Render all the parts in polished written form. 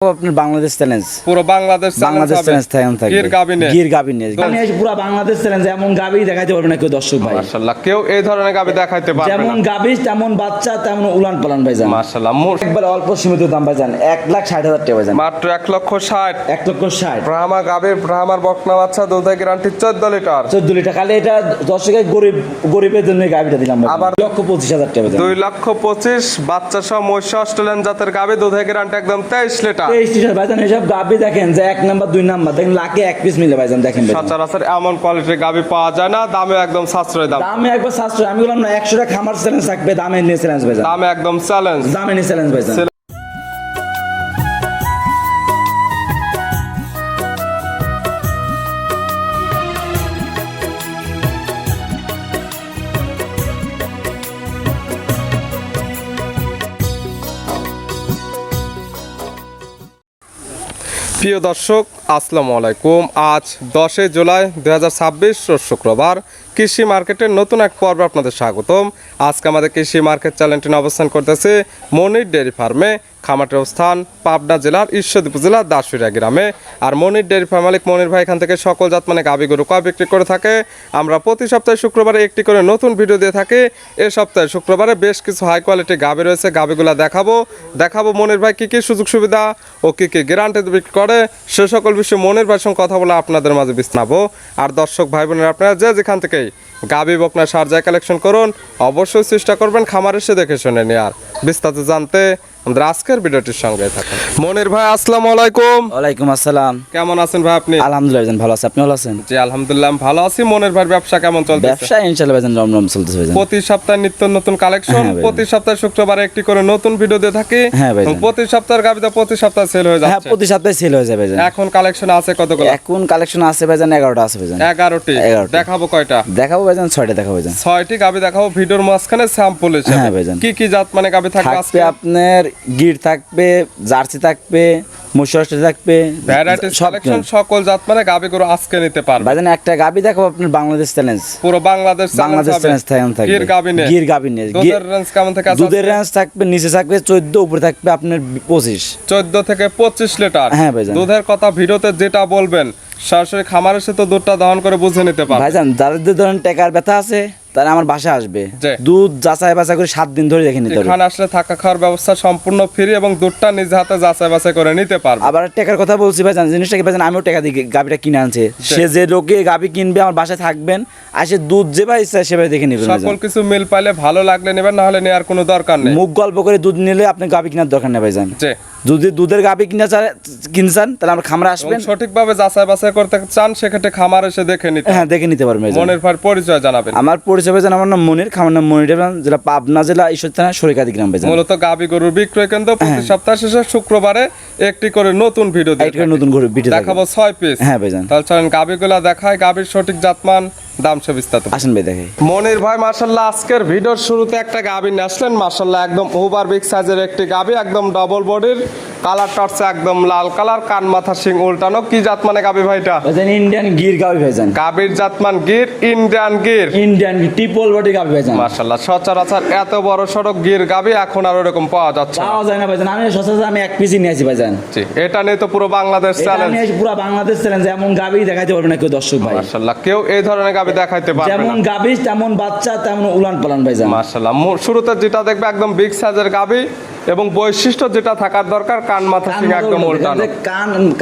আপনার বাংলাদেশ চ্যালেঞ্জ পুরো বাংলাদেশ চ্যালেঞ্জ থাকবে গির গাবিনে পুরো বাংলাদেশ চ্যালেঞ্জ এমন গাবি দেখাইতে পারবে না কেউ দর্শক ভাই। মাশাআল্লাহ কেউ এই ধরনের গাবি দেখাইতে পারবে না। যেমন গাবি তেমন বাচ্চা তেমন উলান পালান ভাইজান। মাশাআল্লাহ একবার অল্প সীমিত দাম ভাইজান 1,60,000 টাকা ভাইজান। মাত্র 1,60,000 1,60,000 ব্রাহ্মা গাবির ব্রাহ্মার বকনা বাচ্চা দুধের গ্যারান্টি 14 লিটার 14 লিটার। খালি এটা দর্শকের গরিবের জন্য গাবিটা দিলাম আবার 2,25,000 টাকা ভাইজান। 2,25,000 বাচ্চা সহ মহিষ অস্ট্রেলিয়ান জাতের গাবি দুধের গ্যারান্টি একদম 23 লিটার 23 লিটার ভাইজান। এসব গাবি দেখেন যে 1 নাম্বার 2 নাম্বার দেখেন লাখে 1 পিস মিলে ভাইজান। দেখেন সচরাচর এমন কোয়ালিটির গাবি পাওয়া যায় না, দামে একদম সাশ্রয় দাম। দামে একবার সাশ্রয়। আমি বললাম না 100 টাকা খামার চ্যালেঞ্জ থাকবে, দামে নিয়ে চ্যালেঞ্জ ভাইজান। দামে একদম চ্যালেঞ্জ, দামে নিয়ে চ্যালেঞ্জ ভাইজান। প্রিয় দর্শক আসসালামু আলাইকুম। আজ 10 জুলাই 2026 রোজ শুক্রবার। কৃষি মার্কেটের নতুন এক পর্বে আপনাদের স্বাগতম। আজকে আমাদের কৃষি মার্কেট চ্যানেলটি অবস্থান করতেছে মনির ডেয়ারি ফার্মে। খামারটির অবস্থান পাবনা জেলার ঈশ্বরদী উপজেলার দাসুরিয়া গ্রামে। আর মনির ডেয়ারি ফার্ম মালিক মনির ভাই এখান থেকে সকল জাত মানে গাভী গরু কয় বিক্রি করে থাকে। আমরা প্রতি সপ্তাহে শুক্রবারে একটি করে নতুন ভিডিও দিয়ে থাকি। এই সপ্তাহে শুক্রবারে বেশ কিছু হাই কোয়ালিটি গাভী রয়েছে, গাভীগুলো দেখাবো মনির ভাই কী কী সুযোগ সুবিধা ও কী কী গ্যারান্টি বিক্রি করে সে সকল বিষয়ে মনির ভাইয়ের সঙ্গে কথা বলে আপনাদের মাঝে বিস্তাবো। আর দর্শক ভাই বোনেরা আপনারা যেখান থেকেই গাভী বকনা সার যায় কালেকশন করুন, অবশ্যই চেষ্টা করবেন খামার এসে দেখে শুনে নেওয়ার। বিস্তারিত জানতে আমাদের আজকের ভিডিওটির সঙ্গে থাকুন। মনির ভাই আসসালামু আলাইকুম। ওয়ালাইকুম আসসালাম। কেমন আছেন ভাই আপনি? আলহামদুলিল্লাহ ভাইজান ভালো আছি, আপনি ভালো আছেন? জি আলহামদুলিল্লাহ ভালো আছি। মনির ভাইয়ের ব্যবসা কেমন চলছে? ব্যবসা ইনশাআল্লাহ ভাইজান রমরম চলতেছে ভাইজান। প্রতি সপ্তাহে নিত্য নতুন কালেকশন, প্রতি সপ্তাহে শুক্রবারে একটি করে নতুন ভিডিও দিয়ে থাকি। হ্যাঁ ভাইজান। প্রতি সপ্তাহের গাভীটা প্রতি সপ্তাহে সেল হয়ে হ্যাঁ যাচ্ছে। প্রতি সপ্তাহে সেল হয়ে যাবে ভাইজান। এখন কালেকশন আছে কতগুলো? এখন কালেকশন আছে ভাইজান 11টা আছে ভাইজান। 11টি। দেখাবো কয়টা? দেখাবো ভাইজান 6টা দেখাবো ভাইজান। 6টি গাভী দেখাবো ভিডিওর মাঝখানে স্যাম্পল হিসেবে। হ্যাঁ ভাইজান। কি জাত মানে গাভী থাকবে আজকে? থাকবে আপনার গির থাকবে, জার্সি থাকবে, মুশারটি থাকবে, ভ্যারাইটিস কালেকশন সকল জাত মানে গাভী গরু আজকে নিতে পারবে। ভাইজান একটা গাবি দেখাবো আপনার বাংলাদেশ চ্যালেঞ্জ। পুরো বাংলাদেশ চ্যালেঞ্জ থাকবে। গির গাবিনে। দুধের রেঞ্জ কেমন থেকে আছে? দুধের রেঞ্জ থাকবে নিচে থাকবে 14, উপরে থাকবে আপনার 25। 14 থেকে 25 লিটার। হ্যাঁ ভাইজান। দুধের কথা ভিডিওতে যেটা বলবেন সরাসরি খামার এসে তো দুধটা দহন করে বুঝে নিতে পারবে। ভাইজান যাদের ধরেন টাকার ব্যথা আছে তারা আমার বাসায় আসবে, দুধ যাচাই বাছাই করে 7 দিন ধরে দেখে নিতে পারবে। এখানে আসলে থাকা খাওয়ার ব্যবস্থা সম্পূর্ণ ফ্রি এবং দুধটা নিজ হাতে যাচাই বাছাই করে নিতে পারবে। আবার টাকার কথা বলছি ভাইজান, জিনিসটা কি ভাইজান আমিও টাকা দিয়ে গাবিটা কিনে আনছি। সে যে লোকে গাবি কিনবে আমার বাসায় থাকবেন, আসে দুধ যেভাবে ইচ্ছা সেভাবে দেখে নেবেন। সকল কিছু মিল পাইলে ভালো লাগলে নেবেন, না হলে নেওয়ার কোনো দরকার নেই। মুখ গল্প করে দুধ নিলে আপনি গাবি কেনার দরকার নেই ভাইজান। দুধের গাবি কিনতে চান তাহলে আমরা খামারে আসবেন। সঠিকভাবে যাচাই বাছাই করতে চান সেক্ষেত্রে খামার এসে দেখে নিতে। হ্যাঁ দেখে নিতে পারবেন। মনির ভাইয়ের পরিচয় জানাবেন। আমার পরিচয় ভাইজান, আমার নাম মনির, খামার নাম মনির জেলা পাবনা জেলা ঈশ্বর থানা সরিকাদি গ্রাম ভাইজান। মূলত গাবি গরুর বিক্রয় কেন্দ্র। প্রতি সপ্তাহ শেষে শুক্রবারে একটি করে নতুন ভিডিও দেখাবো 6 পিস। হ্যাঁ ভাইজান। তাহলে চলেন গাবিগুলা দেখায়, গাবির সঠিক জাতমান দাম সে বিস্তারিত আসেন ভাই দেখাই। মনির ভাই মাশাআল্লাহ আজকের ভিডিওর শুরুতে একটা গাবি নিয়ে আসলেন। মাশাআল্লাহ একদম ওভার বিগ সাইজের একটি গাবি, একদম ডবল বডির, কালারটা হচ্ছে একদম লাল কালার, কান মাথা শিং উল্টানো। কি জাত মানে গাবি ভাইটা? ভাইজান ইন্ডিয়ান গির গাবি ভাইজান। গাবির জাতমান গির, ইন্ডিয়ান ট্রিপল বডি গাবি ভাইজান। মাশাআল্লাহ সচরাচর এত বড় সড়ক গির গাবি এখন আর ওরকম পাওয়া যাচ্ছে না ভাইজান। আমি সচরাচর আমি এক পিসই নিয়েছি ভাইজান। জি এটা নিয়ে তো পুরো বাংলাদেশ চ্যালেঞ্জ। পুরো বাংলাদেশ চ্যালেঞ্জ এমন গাবি দেখাইতে পারবে না কেউ দর্শক ভাই। মাশাআল্লাহ কেউ এই ধরনের গাবি দেখাইতে পারবে না। যেমন গাবি তেমন বাচ্চা তেমন উলান পালান ভাইজান। মাশাআল্লাহ শুরুতে যেটা দেখবে একদম বিগ সাইজের গাবি এবং বৈশিষ্ট্য যেটা থাকার দরকার কান মাথা সিং একদম উল্টানো।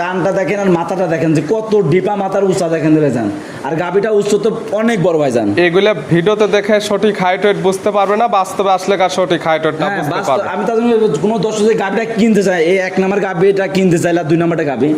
কানটা দেখেন আর মাথাটা দেখেন যে কত ডিপা মাথার উচ্চতা দেখেন ভাইজান। আর গাবিটা উচ্চতা তো অনেক বড় ভাইজান। এগুলো ভিডিওতে দেখে সঠিক হাইট ওয়েট বুঝতে পারবে না, বাস্তবে আসলে কার সঠিক হাইট ওয়েটটা বুঝতে পারবে। আমি তার জন্য কোন দর্শক যে গাবিটা কিনতে চায়, এই 1 নাম্বার গাবিটা কিনতে চাইলে 2 নাম্বারটা গাবি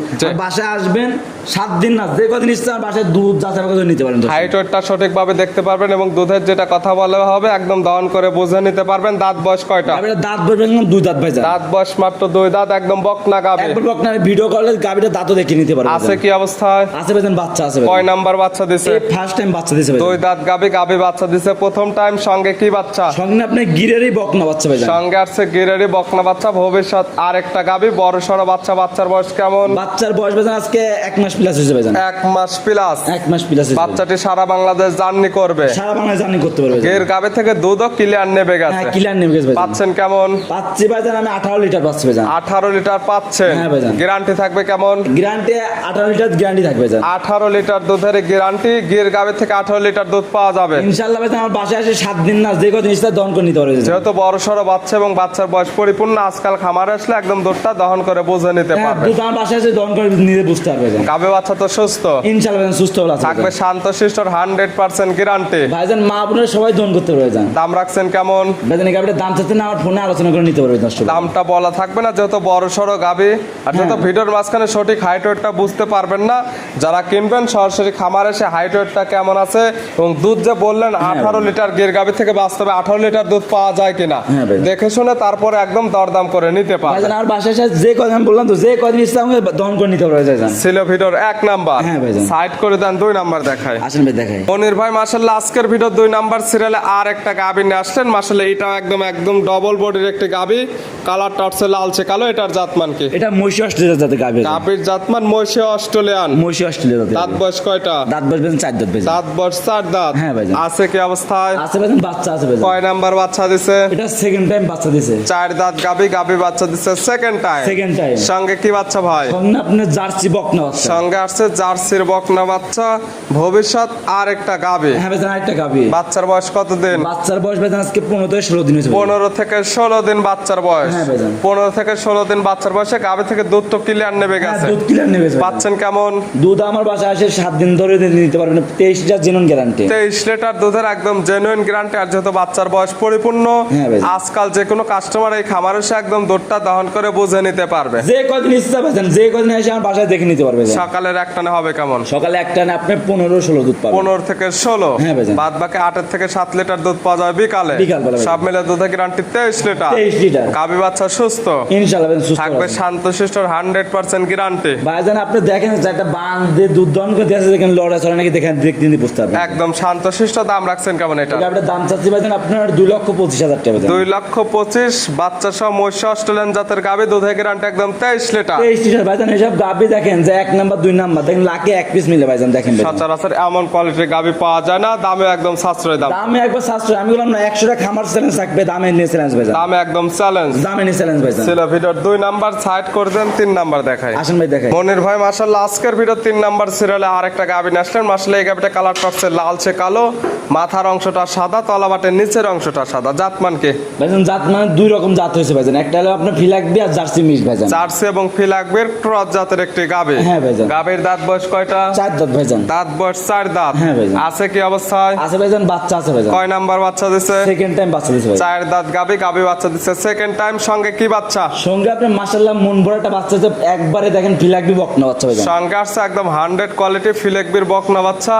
বাসায় আসবেন 7 দিন না যে কদিন ইচ্ছা বাসায় দুধ যাচাই করে নিতে পারেন। হাইট ওয়েটটা সঠিকভাবে দেখতে পারবেন এবং দুধের যেটা কথা বলা হবে একদম দহন করে বুঝে নিতে পারবেন। দাঁত বয়স কয়টা? দাঁত বলবেন 2 দাঁত ভাইজান। দাঁত বয়স মাত্র 2 দাঁত, একদম বকনা গাবি। একবার বকনা ভিডিও করলে গাবিটা দাঁতও দেখে নিতে পারবেন। আছে কি অবস্থায়? আছে ভাইজান, বাচ্চা আছে ভাইজান। কয় নাম্বার বাচ্চা দিছে? এই ফার্স্ট টাইম বাচ্চা দিছে ভাইজান। 2 দাঁত গাবি বাচ্চা দিছে প্রথম টাইম। সঙ্গে কি বাচ্চা? সঙ্গে আপনি গিরেরই বকনা বাচ্চা ভাইজান। সঙ্গে আছে গিরেরই বকনা বাচ্চা। ভবিষ্যৎ আরেকটা গাবি বড় সরো বাচ্চা। বাচ্চার বয়স কেমন? বাচ্চার বয়স ভাইজান আজকে 1 মাস প্লাস হয়েছে ভাইজান। 1 মাস প্লাস। 1 মাস প্লাস। বাচ্চাটি সারা বাংলাদেশ জার্নি করবে। সারা বাংলাদেশ জার্নি করতে পারবে। এর গাবে থেকে দুধও ক্লিয়ার নেবে গেছে। হ্যাঁ ক্লিয়ার নেবে গেছে ভাইজান। পাচ্ছেন কেমন? পাচ্ছি চাচ্ছি ভাইজান আমি 18 লিটার পাচ্ছি ভাইজান। 18 লিটার পাচ্ছেন। হ্যাঁ ভাইজান। গ্যারান্টি থাকবে কেমন? গ্যারান্টি 18 লিটার গ্যারান্টি থাকবে ভাইজান। 18 লিটার দুধের গ্যারান্টি, গির গাবে থেকে 18 লিটার দুধ পাওয়া যাবে ইনশাআল্লাহ ভাইজান আমার বাসায় এসে 7 দিন না যে কদিন ইচ্ছা দহন করে নিতে পারবে ভাইজান। যেহেতু বড় সড়ো বাচ্চা এবং বাচ্চার বয়স পরিপূর্ণ, আজকাল খামারে আসলে একদম দুধটা দহন করে বুঝে নিতে হ্যাঁ, পারবে। দুধ আমার বাসায় এসে দহন করে নিতে বুঝতে পারবে ভাইজান। গাবে বাচ্চা তো সুস্থ, ইনশাআল্লাহ ভাইজান সুস্থ হলো আছে থাকবে শান্তশিষ্টর 100% গ্যারান্টি। ভাইজান। মা বোনের সবাই দহন করতে পারবে ভাইজান। দাম রাখছেন কেমন? ভাইজান এই গাবিটার দাম চাচ্ছে না, আমার ফোনে আলোচনা করে নিতে পারবে দর্শক। দামটা বলা থাকবে না, যেহেতু বড় সড়ো গাবি আর যেহেতু হ্যাঁ। ভিডিওর মাঝখানে সঠিক হাইট ওয়েটটা বুঝতে পারবেন না। যারা কিনবেন সরাসরি খামারে এসে হাইট ওয়েটটা কেমন আছে এবং দুধ যে বললেন 18 লিটার গির গাবি থেকে বাস্তবে 18 লিটার দুধ পাওয়া যায় কিনা হ্যাঁ ভাই। দেখে শুনে তারপরে একদম দরদাম করে নিতে পারবেন। ভাইজান আমার বাসায় এসে যে কদিন আমি বললাম তো যে কদিন ইচ্ছা আমাকে দহন করে নিতে পারবে ভাইজান। ছিল ভিডিওর 1 নাম্বার। হ্যাঁ ভাইজান। সাইড করে দেন 2 নাম্বার দেখায়। আসেন ভাই দেখাই। মনির ভাই মাশাআল্লাহ আজকের ভিডিও 2 নাম্বার সিরিয়ালে আর একটা গাবি নিয়ে আসলেন। মাশাআল্লাহ এটাও একদম ডবল বডির একটি গাবি, কালারটা হচ্ছে লালচে কালো। এটার জাতমান কি? এটা মহিষী অস্ট্রেলিয়া জাতের গাবি। গাবির জাতমান মহিষী অস্ট্রেলিয়ান। মহিষী অস্ট্রেলিয়া জাতের। দাঁত বয়স কয়টা? দাঁত বসবেন 4 দাঁত ভাইজান। দাঁত বয়স 4 দাঁত। হ্যাঁ ভাইজান। আছে কি অবস্থায়? আছে ভাইজান, বাচ্চা আছে ভাইজান। কয় নাম্বার বাচ্চা দিছে? এটা সেকেন্ড টাইম বাচ্চা দিছে। 4 দাঁত গাবি বাচ্চা দিছে সেকেন্ড টাইম। Second time. সঙ্গে কি বাচ্চা ভাই? সঙ্গে আপনার জার্সি বকনা বাচ্চা। সঙ্গে আসছে জার্সির বকনা বাচ্চা, ভবিষ্যৎ আর একটা গাবি। হ্যাঁ ভাইজান আরেকটা গাবি। বাচ্চার বয়স কত দিন? বাচ্চার বয়স ভাইজান আজকে 15 থেকে 16 দিন হয়েছে। 15 থেকে 16 দিন বাচ্চার বয়স। হ্যাঁ ভাইজান। 15 থেকে 16 দিন বাচ্চার বয়সে গাবি থেকে দুধ তো ক্লিয়ার নেবে হ্যাঁ, গেছে। দুধ ক্লিয়ার নেবে ভাইজান। পাচ্ছেন কেমন? দুধ আমার বাসায় আসে 7 দিন ধরে নিতে পারবেন। 23 লিটার জেনুইন গ্যারান্টি। 23 লিটার দুধের একদম জেনুইন গ্যারান্টি। আর যেহেতু বাচ্চার বয়স পরিপূর্ণ, হ্যাঁ ভাই। আজকাল যে কোনো কাস্টমার এই খামারে এসে একদম দুধটা দহন করে বুঝে নিতে পারবে। যে কদিন ইচ্ছা ভাইজান, যে কদিন এসে আমার বাসায় দেখে নিতে পারবে ভাইজান। সকালের একটানে হবে কেমন? সকালে একটা না আপনি 15-16 দুধ পাবেন। 15 থেকে 16। হ্যাঁ ভাইজান। বাদ বাকি 8 থেকে 7 লিটার দুধ পাওয়া যাবে বিকালে। বিকালবেলা ভাই। সব মিলে দুধের গ্যারান্টি 23 লিটার। 23 লিটার। গাবি বাচ্চা সুস্থ, ইনশাআল্লাহ ভাইজান সুস্থ থাকবে আছেন। শান্তশিষ্টর 100% গ্যারান্টি। ভাইজান আপনি দেখেন যে একটা বান দিয়ে দুধ দহন করে দিয়েছে, দেখেন লড়া চড়া নাকি দেখেন দেখতে নিতে বুঝতে পারবেন। একদম শান্তশিষ্ট। দাম রাখছেন কেমন এটা? আপনার দাম চাচ্ছি ভাইজান আপনার 2,25,000 টাকা ভাইজান। 2,25,000 বাচ্চা সহ মহিষ অস্ট্রেলিয়ান জাতের গাবি, দুধের গ্যারান্টি একদম 23 লিটার। 23 লিটার ভাইজান। এসব গাবি দেখেন যে 1 নাম্বার 2 নাম্বার দেখেন লাখে 1 পিস মিলে ভাইজান। দেখেন ভাইজান। সচরাচর এমন কোয়ালিটির গাবি পাওয়া যায় না, দামে একদম সাশ্রয় দাম। দামে একবার সাশ্রয়। আমি বললাম না 100 টাকা খামার চ্যালেঞ্জ থাকবে, দামে নিয়ে চ্যালেঞ্জ ভাইজান। দামে একদম চ্যালেঞ্জ। দামে নিয়ে চ্যালেঞ্জ ভাইজান। ছিল ভিডিওর 2 নাম্বার। সাইড করে দেন 3 নাম্বার দেখাই। আসেন ভাই দেখাই। মনির ভাই মাশাআল্লাহ আজকের ভিডিও 3 নাম্বার সিরিয়ালে আরেকটা গাবি নিয়ে আসলেন। মাশাআল্লাহ এই গাবিটা কালারটা হচ্ছে লালচে কালো, মাথার অংশটা সাদা, তলাবাটের নিচের অংশটা সাদা। জাতমান কি? ভাইজান জাত মানে 2 রকম জাত হয়েছে ভাইজান। একটা হলো আপনার ফিলাকবি আর জার্সি মিক্স ভাইজান। জার্সি এবং ফিলাকবির ক্রস জাতের একটি গাবি। হ্যাঁ ভাইজান। গাবির দাঁত বয়স কয়টা? 4 দাঁত ভাইজান। দাঁত বয়স 4 দাঁত। হ্যাঁ ভাইজান। আছে কি অবস্থায়? আছে ভাইজান, বাচ্চা আছে ভাইজান। কয় নাম্বার বাচ্চা দিছে? সেকেন্ড টাইম বাচ্চা দিছে ভাইজান। 4 দাঁত গাবি বাচ্চা দিছে সেকেন্ড টাইম। সঙ্গে কি বাচ্চা? সঙ্গে আপনি মাশাআল্লাহ মন ভরা একটা বাচ্চা আছে, একবারে দেখেন ফিলাকবি বকনা বাচ্চা ভাইজান। সঙ্গে আসছে একদম 100 কোয়ালিটি ফিলেকবির বকনা বাচ্চা,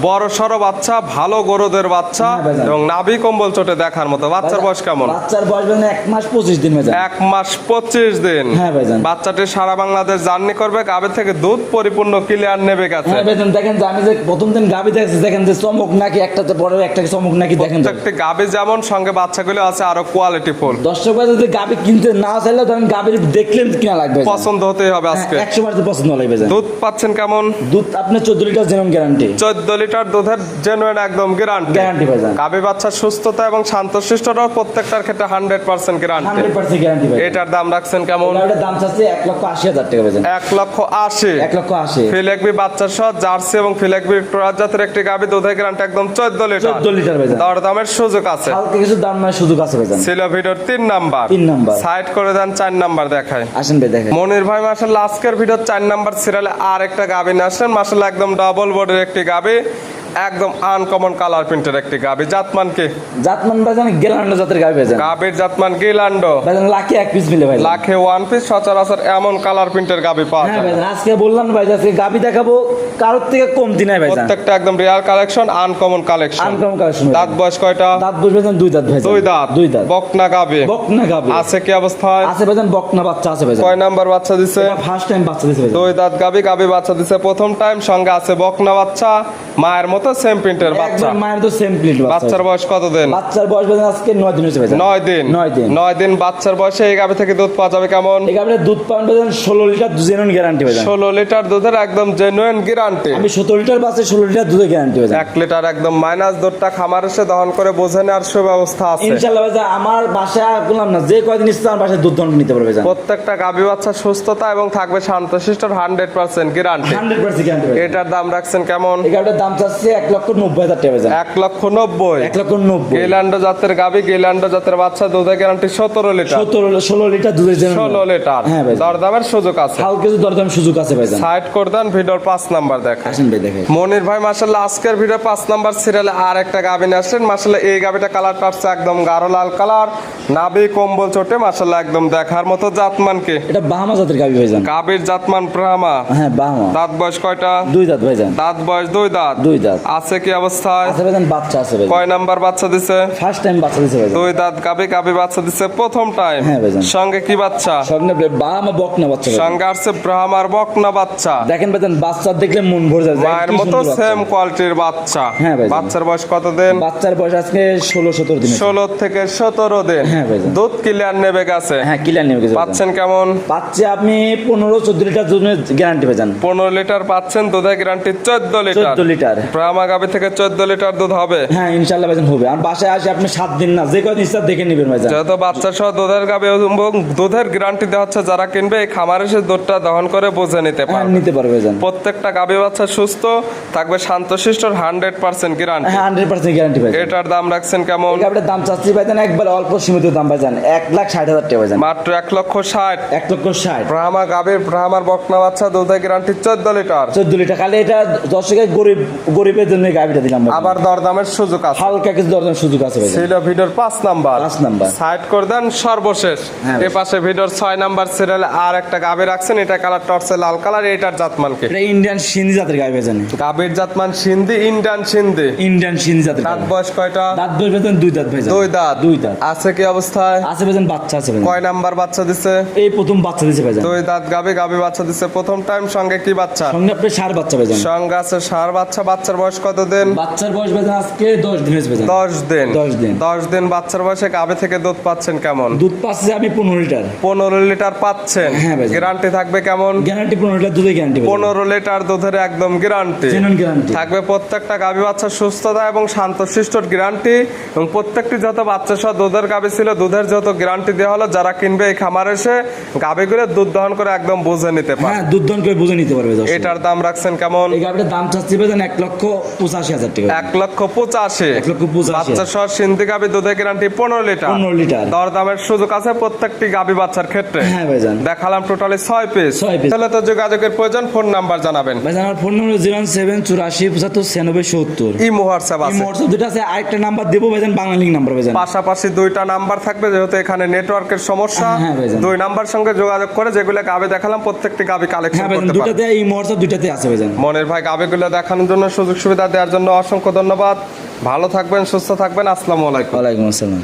বড় সড়ো বাচ্চা, ভালো গরুদের বাচ্চা হ্যাঁ ভাইজান। এবং নাভি কম্বল চটে দেখার মতো। বাচ্চার বয়স কেমন? বাচ্চার বয়স ভাইজান 1 মাস 25 দিন ভাইজান। 1 মাস 25 দিন। হ্যাঁ ভাইজান। বাচ্চাটি সারা বাংলাদেশ জার্নি করবে, গাবে থেকে দুধ পরিপূর্ণ ক্লিয়ার নেবে গেছে। হ্যাঁ ভাইজান। দেখেন যে আমি যে প্রথম দিন গাবি দেখছি, দেখেন যে চমক নাকি একটাতে পরে একটা চমক নাকি দেখেন। প্রত্যেকটি গাবে যেমন সঙ্গে বাচ্চাগুলো আছে আরো কোয়ালিটি ফুল। দর্শক ভাই যদি গাবি কিনতে না চাইলেও ধরেন গাবি দেখলেন কিনা লাগবে। পছন্দ হতেই হবে আজকে। 100% পছন্দ লাগবে ভাইজান। দুধ পাচ্ছেন কেমন? দুধ আপনার 14 লিটার জেনুইন গ্যারান্টি। 14 লিটার দুধের জেনুইন একদম গ্যারান্টি। গ্যারান্টি ভাইজান। গাবে বাচ্চার সুস্থতা এবং শান্তশিষ্টতাও প্রত্যেকটার ক্ষেত্রে 100% গ্যারান্টি। 100% গ্যারান্টি ভাই। এটার দাম রাখছেন কেমন? এটার দাম চাচ্ছে 1,80,000 টাকা ভাইজান। 1,80,000। 1,80,000। ফিলেকবি বাচ্চা সহ জার্সি এবং ফিলেকবির ক্রস জাতের একটি গাবি, দুধের গ্যারান্টি একদম 14 লিটার। 14 লিটার ভাইজান। দরদামের সুযোগ আছে। হালকা কিছু দাম মানে সুযোগ আছে ভাইজান। ছিল ভিডিওর 3 নাম্বার। 3 নাম্বার। সাইড করে দেন 4 নাম্বার দেখায়। আসেন ভাই দেখেন। মনির ভাই মাশাআল্লাহ আজকের ভিডিওর 4 নাম্বার সিরিয়ালে আর একটা গাবি নিয়ে আসলেন। মাশাআল্লাহ একদম ডাবল বডির একটি গাবি, একদম আনকমন কালার প্রিন্টের একটি গাবি। জাতমান কি? জাতমান ভাইজান গেলান্ডো জাতের গাবি ভাইজান। গাবির জাতমান গিলান্ডো। ভাইজান লাখে 1 পিস মিলে ভাইজান। লাখে 1 পিস সচরাচর এমন কালার প্রিন্টের গাবি পাওয়া হ্যাঁ যায়। ভাইজান। আজকে বললাম ভাই আজকে গাবি দেখাবো, কারোর থেকে কমতি নাই ভাইজান। প্রত্যেকটা একদম real collection, uncommon collection. Uncommon collection. দাঁত বয়স কয়টা? দাঁত বসবে ভাইজান 2 দাঁত ভাইজান। 2 দাঁত। 2 দাঁত। বকনা গাবি। বকনা গাবি। আছে কি অবস্থায়? আছে ভাইজান, বকনা বাচ্চা আছে ভাইজান। কয় নাম্বার বাচ্চা দিছে? এটা ফার্স্ট টাইম বাচ্চা দিছে ভাইজান। 2 দাঁত গাবি বাচ্চা দিছে প্রথম টাইম। সঙ্গে আছে বকনা বাচ্চা, মায়ের মতো সেম প্রিন্টের বাচ্চা। একদম মায়ের তো সেম প্রিন্ট বাচ্চার বয়স কত দিন? বাচ্চার বয়স ভাইজান আজকে 9 দিন হয়েছে ভাইজান। 9 দিন। 9 দিন। 9 দিন বাচ্চার বয়সে এই গাভী থেকে দুধ পাওয়া যাবে কেমন? এই গাভীর দুধ পান ভাইজান 16 লিটার জেনুইন গ্যারান্টি ভাইজান। 16 লিটার দুধের একদম জেনুইন গ্যারান্টি। আমি 17 লিটার বাসে 16 লিটার দুধের গ্যারান্টি ভাইজান। 1 লিটার একদম মাইনাস দুধটা খামার এসে দহন করে বোঝে নেওয়ার সুব্যবস্থা আছে। ইনশাআল্লাহ ভাইজান আমার বাসায় বললাম না যে কয়দিন ইচ্ছে আমার বাসায় দুধ দহন নিতে পারবে ভাইজান। প্রত্যেকটা গাভী বাচ্চা সুস্থতা এবং থাকবে শান্তশিষ্ট 100% গ্যারান্টি। 100% গ্যারান্টি ভাইজান। এটার দাম রাখছেন কেমন? এই গাভীটার দাম চাচ্ছে 1,90,000 টাকা ভাইজান। 1,90,000। 1,90,000 গেলান্ডো জাতের গাভী, গেলান্ডো জাতের বাচ্চা, দুধের গ্যারান্টি 17 লিটার। 16 লিটার দুধের জন্য 16 লিটার। হ্যাঁ ভাইজান। দরদামের সুযোগ আছে। হালকা কিছু দরদাম সুযোগ আছে ভাইজান। সাইড করে দেন, ভিডিওর 5 নাম্বার দেখেন। আসেন ভাই দেখেন। মনির ভাই মাশাআল্লাহ আজকের ভিডিও 5 নাম্বার সিরিয়ালে আর একটা গাভী নিয়ে আসলেন। মাশাআল্লাহ এই গাভীটা কালারটা আসছে একদম গাঢ় লাল কালার, নাভি কম্বল চটে মাশাআল্লাহ একদম দেখার মতো। জাতমানকে এটা বাহামা জাতের গাভী ভাইজান। গাভীর জাতমান ব্রাহ্মা। হ্যাঁ বাহামা। দাঁত বয়স কয়টা? 2 দাঁত ভাইজান। দাঁত বয়স 2 দাঁত। 2 দাঁত। আছে কি অবস্থায়? আছে ভাইজান, বাচ্চা আছে ভাইজান। কয় নাম্বার বাচ্চা দিছে? ফার্স্ট টাইম বাচ্চা দিছে ভাইজান। 2 দাঁত গাভী, গাভী বাচ্চা দিছে প্রথম টাইম। হ্যাঁ ভাইজান। সঙ্গে কি বাচ্চা? সঙ্গে বাহামা বকনা বাচ্চা ভাইজান। সঙ্গে আসছে ব্রাহ্মার বকনা বাচ্চা। দেখেন ভাইজান বাচ্চা দেখলে মন ভরে যায়। মায়ের কি মতো সুন্দর বাচ্চা। সেম কোয়ালিটির বাচ্চা। হ্যাঁ ভাইজান। বাচ্চার বয়স কত দিন? বাচ্চার বয়স আজকে 16-17 দিন। 16 থেকে 17 দিন। হ্যাঁ ভাইজান। দুধ ক্লিয়ার নেবে গেছে। হ্যাঁ ক্লিয়ার নিয়ে গেছে। পাচ্ছেন কেমন? পাচ্ছে আপনি 15-14 লিটার দুধের গ্যারান্টি ভাইজান। 15 লিটার পাচ্ছেন, দুধের গ্যারান্টি 14 লিটার। 14 লিটার। ব্রাহ্মা গাভী থেকে 14 লিটার দুধ হবে। হ্যাঁ ইনশাআল্লাহ ভাইজান হবে। আর বাসায় আসে আপনি 7 দিন না যে কদিন ইচ্ছা দেখে নেবেন ভাইজান। যেহেতু বাচ্চা সহ দুধের গাভী এবং দুধের গ্যারান্টি দেওয়া হচ্ছে, যারা কিনবে এই খামারে এসে দুধটা দহন করে বুঝে নিতে হ্যাঁ পারবে। নিতে পারবে ভাইজান। প্রত্যেকটা গাভী বাচ্চা সুস্থ থাকবে, শান্তশিষ্ট 100% গ্যারান্টি। হ্যাঁ 100% গ্যারান্টি ভাইজান। এটার দাম রাখছেন কেমন? এই গাভীটার দাম চাচ্ছি ভাইজান একবার অল্প সীমিত দাম ভাইজান। 1,60,000 টাকা ভাইজান। মাত্র 1,60,000। 1,60,000। ব্রাহ্মা গাভীর, ব্রাহ্মার বকনা বাচ্চা, দুধের গ্যারান্টি 14 লিটার। 14 লিটার। খালি এটা দর্শকের গরিবের জন্য এই গাভীটা দিলাম ভাইজান। আবার দরদামের সুযোগ আছে। হালকা কিছু দরদাম সুযোগ আছে ভাইজান। ছিল ভিডিওর 5 নাম্বার। 5 নাম্বার। সাইড করে দেন সর্বশেষ। হ্যাঁ। এই পাশে ভিডিওর 6 নাম্বার সিরিয়ালে আর একটা গাভী রাখছেন। এটা কালারটা হচ্ছে লাল কালার। এটার জাতমানকে? এটা ইন্ডিয়ান সিন্ধি জাতের গাভী ভাইজান। গাভীর জাতমান সিন্ধি, ইন্ডিয়ান সিন্ধি। ইন্ডিয়ান সিন্ধি জাতের দাঁত গাভী। বয়স কয়টা? দাঁত বয়স ভাইজান 2 দাঁত ভাইজান। 2 দাঁত। 2 দাঁত। আছে কি অবস্থায়? আছে ভাইজান, বাচ্চা আছে ভাইজান। কয় নাম্বার বাচ্চা দিছে? এই প্রথম বাচ্চা দিছে ভাইজান। 2 দাঁত গাভী, গাভী বাচ্চা দিছে প্রথম টাইম। সঙ্গে কি বাচ্চা? সঙ্গে আপনি ষাঁড় বাচ্চা ভাইজান। সঙ্গে আছে ষাঁড় বাচ্চা। বাচ্চার বয়স কত দিন? বাচ্চার বয়স ভাইজান আজকে 10 দিন হয়েছে ভাইজান। 10 দিন। 10 দিন। 10 দিন বাচ্চার বয়সে গাভী থেকে দুধ পাচ্ছেন কেমন? দুধ পাচ্ছে আমি 15 লিটার। 15 লিটার পাচ্ছেন। হ্যাঁ ভাইজান। গ্যারান্টি থাকবে কেমন? গ্যারান্টি 15 লিটার দুধের গ্যারান্টি 15 লিটার দুধের একদম গ্যারান্টি জেনুইন গ্যারান্টি। থাকবে। প্রত্যেকটা গাভী বাচ্চার সুস্থতা এবং শান্তশিষ্টর গ্যারান্টি, এবং প্রত্যেকটি যত বাচ্চা সহ দুধের গাভী ছিল দুধের যত গ্যারান্টি দেওয়া হলো, যারা কিনবে এই খামারে এসে গাভীগুলো দুধ দহন করে একদম বুঝে নিতে পারে। হ্যাঁ দুধ দহন করে বুঝে নিতে পারবে দর্শক। এটার দাম রাখছেন কেমন? এই গাভীটার দাম চাচ্ছি ভাইজান 1,85,000 টাকা। 1,85,000। 1,85,000 বাচ্চা সহ সিন্ধি গাভী, দুধের গ্যারান্টি 15 লিটার। 15 লিটার। দরদামের সুযোগ আছে প্রত্যেকটি গাভী বাচ্চার ক্ষেত্রে। হ্যাঁ ভাইজান। দেখালাম টোটালি 6 পিস। 6 পিস। তাহলে তো যোগাযোগের প্রয়োজন, ফোন নাম্বার জানাবেন। ভাইজান আমার ফোন নম্বর 01784759070। ইমো হোয়াটসঅ্যাপ এই আছে। মোটর দুটো আছে, আরেকটা নাম্বার দেবো ভাইজান, বাংলা লিঙ্ক নাম্বার ভাইজান। পাশাপাশি 2টা নাম্বার থাকবে, যেহেতু এখানে নেটওয়ার্কের সমস্যা। হ্যাঁ ভাইজান। 2 নাম্বার সঙ্গে যোগাযোগ করে যেগুলো গাবে দেখালাম প্রত্যেকটি গাবি কালেকশন হ্যাঁ ভাইজান, করতে পারবেন। দুটাতে এই মোটর দুটাতে আছে ভাইজান। মনের ভাই গাবিগুলো দেখানোর জন্য, সুযোগ সুবিধা দেওয়ার জন্য অসংখ্য ধন্যবাদ। ভালো থাকবেন, সুস্থ থাকবেন। আসসালামু আলাইকুম। ওয়ালাইকুম আসসালাম।